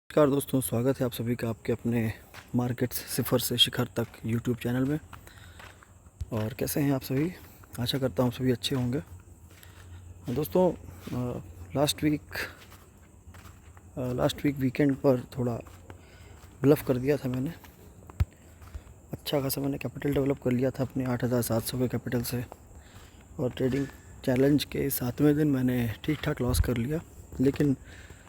नमस्कार दोस्तों, स्वागत है आप सभी का आपके अपने मार्केट सिफर से शिखर तक यूट्यूब चैनल में। और कैसे हैं आप सभी? आशा करता हूँ सभी अच्छे होंगे। दोस्तों, लास्ट वीक वीकेंड पर थोड़ा ब्लफ कर दिया था मैंने। अच्छा खासा मैंने कैपिटल डेवलप कर लिया था अपने 8,700 के कैपिटल से, और ट्रेडिंग चैलेंज के 7वें दिन मैंने ठीक ठाक लॉस कर लिया। लेकिन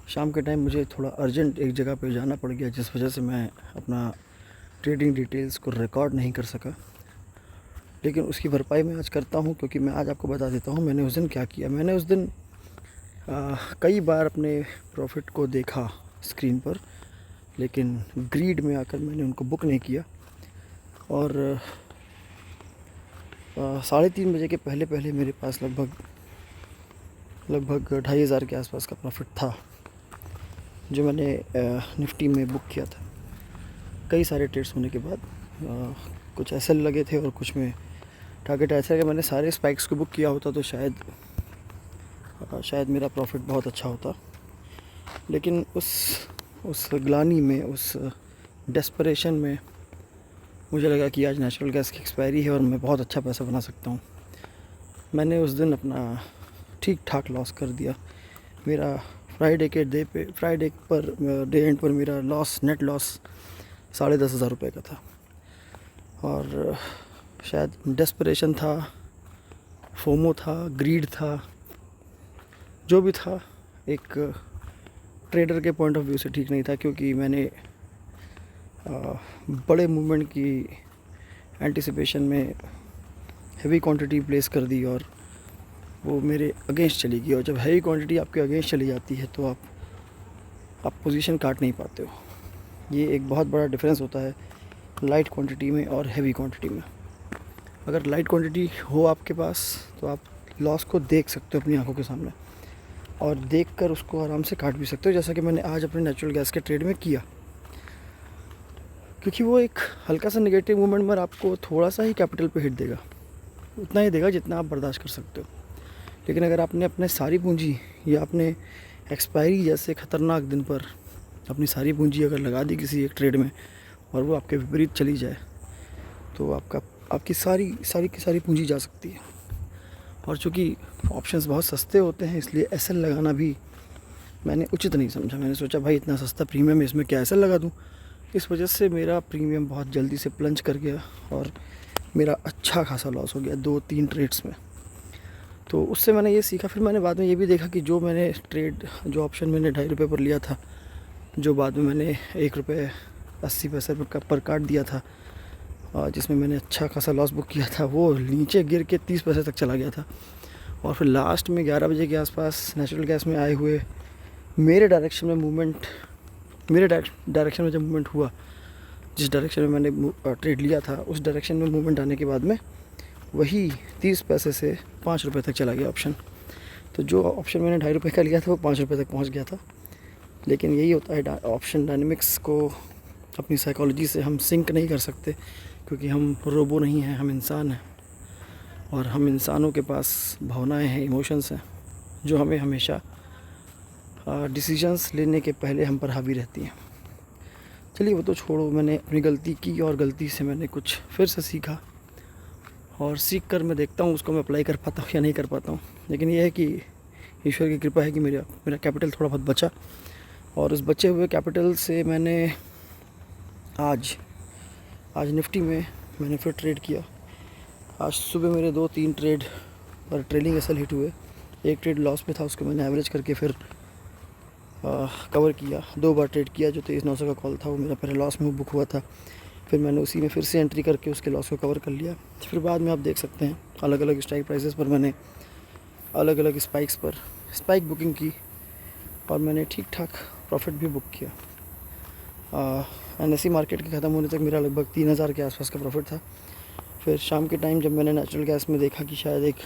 शाम के टाइम मुझे थोड़ा अर्जेंट एक जगह पे जाना पड़ गया, जिस वजह से मैं अपना ट्रेडिंग डिटेल्स को रिकॉर्ड नहीं कर सका। लेकिन उसकी भरपाई मैं आज करता हूँ, क्योंकि मैं आज आपको बता देता हूँ मैंने उस दिन क्या किया। मैंने उस दिन कई बार अपने प्रॉफिट को देखा स्क्रीन पर, लेकिन ग्रीड में आकर मैंने उनको बुक नहीं किया। और 3:30 बजे के पहले पहले मेरे पास लगभग 2,500 के आसपास का प्रॉफिट था, जो मैंने निफ्टी में बुक किया था। कई सारे ट्रेड्स होने के बाद कुछ एसएल लगे थे और कुछ में टारगेट ऐसा है कि मैंने सारे स्पाइक्स को बुक किया होता तो शायद मेरा प्रॉफिट बहुत अच्छा होता। लेकिन उस ग्लानी में, उस डेस्परेशन में मुझे लगा कि आज नेचुरल गैस की एक्सपायरी है और मैं बहुत अच्छा पैसा बना सकता हूँ। मैंने उस दिन अपना ठीक ठाक लॉस कर दिया। मेरा फ्राइडे पर डे एंड पर मेरा नेट लॉस 10,500 रुपये का था। और शायद डेस्परेशन था, फोमो था, ग्रीड था, जो भी था, एक ट्रेडर के पॉइंट ऑफ व्यू से ठीक नहीं था। क्योंकि मैंने बड़े मूवमेंट की एंटिसिपेशन में हेवी क्वांटिटी प्लेस कर दी और वो मेरे अगेंस्ट चली गई। और जब हेवी क्वांटिटी आपके अगेंस्ट चली जाती है तो आप पोजीशन काट नहीं पाते हो। ये एक बहुत बड़ा डिफरेंस होता है लाइट क्वांटिटी में और हेवी क्वांटिटी में। अगर लाइट क्वांटिटी हो आपके पास तो आप लॉस को देख सकते हो अपनी आंखों के सामने, और देखकर उसको आराम से काट भी सकते हो, जैसा कि मैंने आज अपने नेचुरल गैस के ट्रेड में किया। क्योंकि वो एक हल्का सा नेगेटिव मूवमेंट में आपको थोड़ा सा ही कैपिटल पे हिट देगा, उतना ही देगा जितना आप बर्दाश्त कर सकते हो। लेकिन अगर आपने अपने सारी पूंजी या अपने एक्सपायरी जैसे ख़तरनाक दिन पर अपनी सारी पूंजी अगर लगा दी किसी एक ट्रेड में और वो आपके विपरीत चली जाए, तो आपकी सारी पूंजी जा सकती है। और चूँकि ऑप्शंस बहुत सस्ते होते हैं, इसलिए एसएल लगाना भी मैंने उचित नहीं समझा। मैंने सोचा भाई इतना सस्ता प्रीमियम है, इसमें क्या एसएल लगा दूँ। इस वजह से मेरा प्रीमियम बहुत जल्दी से प्लंज कर गया और मेरा अच्छा खासा लॉस हो गया 2-3 ट्रेड्स में। तो उससे मैंने ये सीखा। फिर मैंने बाद में ये भी देखा कि जो ऑप्शन मैंने 2.5 रुपये पर लिया था, जो बाद में मैंने 1 रुपये 80 पैसे पर काट दिया था, जिसमें मैंने अच्छा खासा लॉस बुक किया था, वो नीचे गिर के 30 पैसे तक चला गया था। और फिर लास्ट में 11 बजे के आसपास नेचुरल गैस में आए हुए मेरे डायरेक्शन में जब मूवमेंट हुआ, जिस डायरेक्शन में मैंने ट्रेड लिया था, उस डायरेक्शन में मूवमेंट आने के बाद में वही 30 पैसे से 5 रुपये तक चला गया ऑप्शन। तो जो ऑप्शन मैंने 2.5 रुपये का लिया था वो 5 रुपये तक पहुंच गया था। लेकिन यही होता है, ऑप्शन डायनेमिक्स को अपनी साइकोलॉजी से हम सिंक नहीं कर सकते, क्योंकि हम रोबो नहीं हैं, हम इंसान हैं। और हम इंसानों के पास भावनाएं हैं, इमोशंस हैं, जो हमें हमेशा डिसीजंस लेने के पहले हम पर हावी रहती हैं। चलिए वो तो छोड़ो, मैंने अपनी गलती की और गलती से मैंने कुछ फिर से सीखा, और सीख कर मैं देखता हूँ उसको मैं अप्लाई कर पाता हूँ या नहीं कर पाता हूँ। लेकिन यह है कि ईश्वर की कृपा है कि मेरा कैपिटल थोड़ा बहुत बचा, और उस बचे हुए कैपिटल से मैंने आज निफ्टी में मैंने फिर ट्रेड किया। आज सुबह मेरे 2-3 ट्रेड पर ट्रेलिंग एसएल हिट हुए। एक ट्रेड लॉस में था, उसको मैंने एवरेज करके फिर कवर किया। 2 बार ट्रेड किया। जो 23,900 का कॉल था वो मेरा पहले लॉस में बुक हुआ था, फिर मैंने उसी में फिर से एंट्री करके उसके लॉस को कवर कर लिया। फिर बाद में आप देख सकते हैं अलग अलग स्ट्राइक प्राइसेस पर मैंने अलग अलग स्पाइक बुकिंग की, और मैंने ठीक ठाक प्रॉफिट भी बुक किया। एनएसई मार्केट के ख़त्म होने तक मेरा लगभग 3,000 के आसपास का प्रॉफिट था। फिर शाम के टाइम जब मैंने नेचुरल गैस में देखा कि शायद एक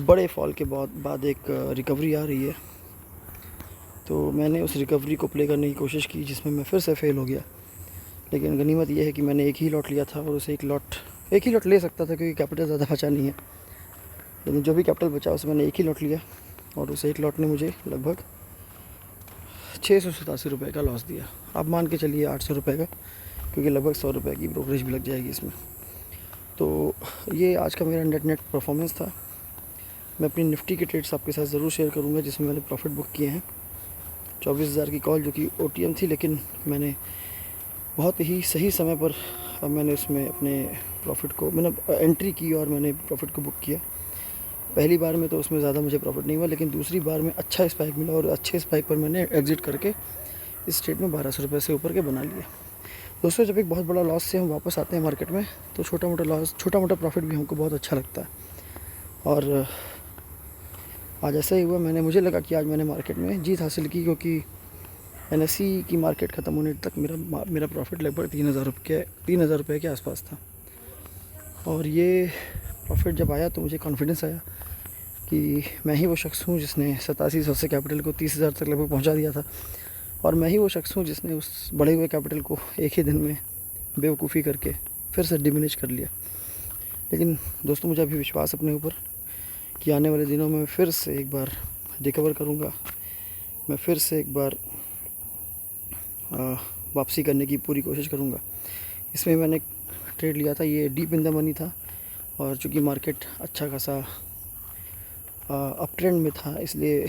बड़े फॉल के बाद एक रिकवरी आ रही है, तो मैंने उस रिकवरी को प्ले करने की कोशिश की, जिसमें मैं फिर से फेल हो गया। लेकिन गनीमत यह है कि मैंने एक ही लॉट लिया था, और उसे एक ही लॉट ले सकता था, क्योंकि कैपिटल ज़्यादा बचा नहीं है। लेकिन जो भी कैपिटल बचा उसे मैंने एक ही लॉट लिया, और उस एक लॉट ने मुझे लगभग ₹687 का लॉस दिया। आप मान के चलिए 800 रुपये का, क्योंकि लगभग 100 रुपये की ब्रोकरेज भी लग जाएगी इसमें। तो ये आज का मेरा नेट परफॉर्मेंस था। मैं अपनी निफ्टी के ट्रेड्स आपके साथ ज़रूर शेयर करूँगा जिसमें मैंने प्रॉफिट बुक किए हैं। 24,000 की कॉल जो कि OTM थी, लेकिन मैंने बहुत ही सही समय पर मैंने उसमें अपने प्रॉफिट को एंट्री की और मैंने प्रॉफिट को बुक किया। पहली बार में तो उसमें ज़्यादा मुझे प्रॉफिट नहीं हुआ, लेकिन दूसरी बार में अच्छा स्पाइक मिला और अच्छे स्पाइक पर मैंने एग्ज़िट करके इस ट्रेड में 1200 रुपये से ऊपर के बना लिया। दोस्तों, जब एक बहुत बड़ा लॉस से हम वापस आते हैं मार्केट में तो छोटा मोटा प्रॉफिट भी हमको बहुत अच्छा लगता है। और आज ऐसा ही हुआ, मुझे लगा कि आज मैंने मार्केट में जीत हासिल की, क्योंकि NSE की मार्केट ख़त्म होने तक मेरा प्रॉफिट लगभग 3,000 रुपये के आसपास था। और ये प्रॉफिट जब आया तो मुझे कॉन्फिडेंस आया कि मैं ही वो शख्स हूँ जिसने 8700 से कैपिटल को 30,000 तक लगभग पहुँचा दिया था, और मैं ही वो शख्स हूँ जिसने उस बढ़े हुए कैपिटल को एक ही दिन में बेवकूफ़ी करके फिर से डिमिनिश कर लिया। लेकिन दोस्तों, मुझे अभी विश्वास अपने ऊपर कि आने वाले दिनों में फिर से एक बार रिकवर करूँगा। मैं फिर से एक बार वापसी करने की पूरी कोशिश करूँगा। इसमें मैंने ट्रेड लिया था, ये डीप इन द मनी था, और चूँकि मार्केट अच्छा खासा अप ट्रेंड में था, इसलिए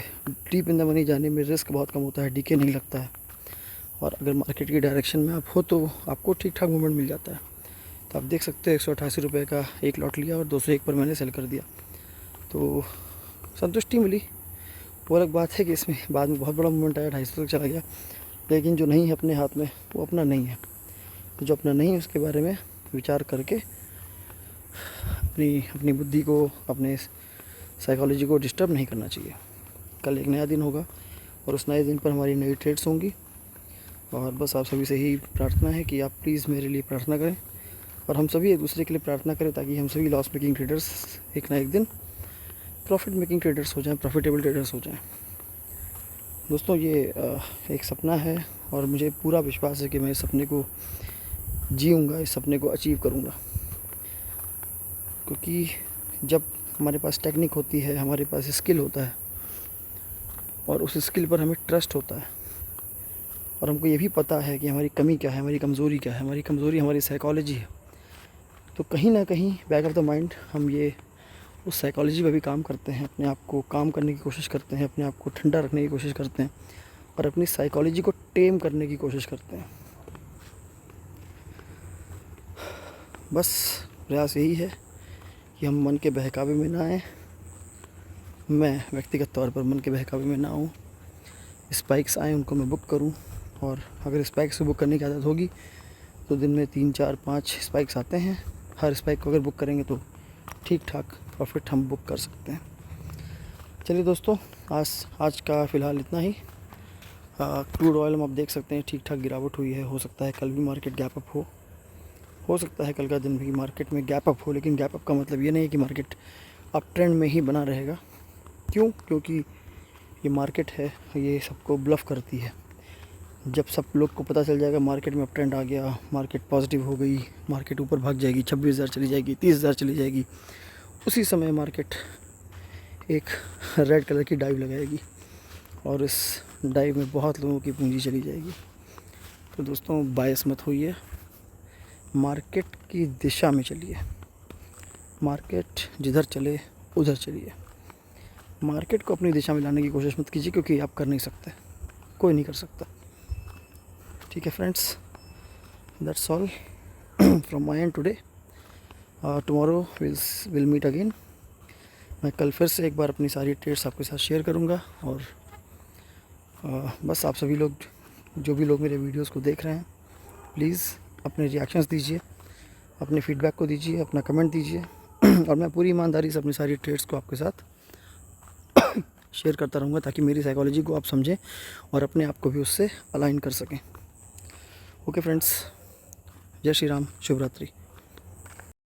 डीप इन द मनी जाने में रिस्क बहुत कम होता है, डीके नहीं लगता है। और अगर मार्केट की डायरेक्शन में आप हो तो आपको ठीक ठाक मूवमेंट मिल जाता है। तो आप देख सकते हैं 188 रुपये का एक लॉट लिया और 201 पर मैंने सेल कर दिया, तो संतुष्टि मिली। वो अलग बात है कि इसमें बाद में बहुत बड़ा मूवमेंट आया, 250 तक चला गया, लेकिन जो नहीं है अपने हाथ में वो अपना नहीं है। तो जो अपना नहीं है उसके बारे में विचार करके अपनी बुद्धि को, अपने साइकोलॉजी को डिस्टर्ब नहीं करना चाहिए। कल एक नया दिन होगा और उस नए दिन पर हमारी नई ट्रेड्स होंगी, और बस आप सभी से ही प्रार्थना है कि आप प्लीज़ मेरे लिए प्रार्थना करें और हम सभी एक दूसरे के लिए प्रार्थना करें, ताकि हम सभी लॉस मेकिंग ट्रेडर्स एक ना एक दिन प्रॉफिट मेकिंग ट्रेडर्स हो जाएं, प्रॉफिटेबल ट्रेडर्स हो जाएं। दोस्तों, ये एक सपना है और मुझे पूरा विश्वास है कि मैं इस सपने को जीऊँगा, इस सपने को अचीव करूँगा। क्योंकि जब हमारे पास टेक्निक होती है, हमारे पास स्किल होता है, और उस स्किल पर हमें ट्रस्ट होता है, और हमको ये भी पता है कि हमारी कमी क्या है, हमारी कमज़ोरी क्या है। हमारी कमज़ोरी हमारी साइकोलॉजी है। तो कहीं ना कहीं बैक ऑफ द माइंड हम ये उस साइकोलॉजी पर भी काम करते हैं, अपने आप को काम करने की कोशिश करते हैं, अपने आप को ठंडा रखने की कोशिश करते हैं, और अपनी साइकोलॉजी को टेम करने की कोशिश करते हैं। बस प्रयास यही है कि हम मन के बहकावे में ना आएँ। मैं व्यक्तिगत तौर पर मन के बहकावे में ना आऊँ। स्पाइक्स आएँ उनको मैं बुक करूँ, और अगर स्पाइक्स बुक करने की आदत होगी तो दिन में 3, 4, 5 स्पाइक्स आते हैं। हर स्पाइक को अगर बुक करेंगे तो ठीक ठाक प्रॉफिट हम बुक कर सकते हैं। चलिए दोस्तों, आज का फ़िलहाल इतना ही। क्रूड ऑयल में आप देख सकते हैं ठीक ठाक गिरावट हुई है। हो सकता है कल भी मार्केट गैप अप हो सकता है कल का दिन भी मार्केट में गैप अप हो, लेकिन गैप अप का मतलब ये नहीं है कि मार्केट अप ट्रेंड में ही बना रहेगा। क्योंकि ये मार्केट है, ये सबको ब्लफ करती है। जब सब लोग को पता चल जाएगा मार्केट में अप ट्रेंड आ गया, मार्केट पॉजिटिव हो गई, मार्केट ऊपर भाग जाएगी, 26,000 चली जाएगी, 30,000 चली जाएगी, उसी समय मार्केट एक रेड कलर की डाइव लगाएगी और इस डाइव में बहुत लोगों की पूंजी चली जाएगी। तो दोस्तों, बायस मत होइए, मार्केट की दिशा में चलिए। मार्केट जिधर चले उधर चलिए। मार्केट को अपनी दिशा में लाने की कोशिश मत कीजिए, क्योंकि आप कर नहीं सकते, कोई नहीं कर सकता। ठीक है friends, that's all from my end today. Tomorrow will meet again. मैं कल फिर से एक बार अपनी सारी ट्रेड्स आपके साथ शेयर करूंगा, और बस आप सभी लोग, जो भी लोग मेरे वीडियोस को देख रहे हैं, प्लीज़ अपने रिएक्शंस दीजिए, अपने फीडबैक को दीजिए, अपना कमेंट दीजिए और मैं पूरी ईमानदारी से अपनी सारी ट्रेड्स को आपके साथ शेयर करता रहूँगा, ताकि मेरी साइकोलॉजी को आप समझें और अपने आप को भी उससे अलाइन कर सकें। ओके फ्रेंड्स, जय श्री राम, शुभ रात्रि।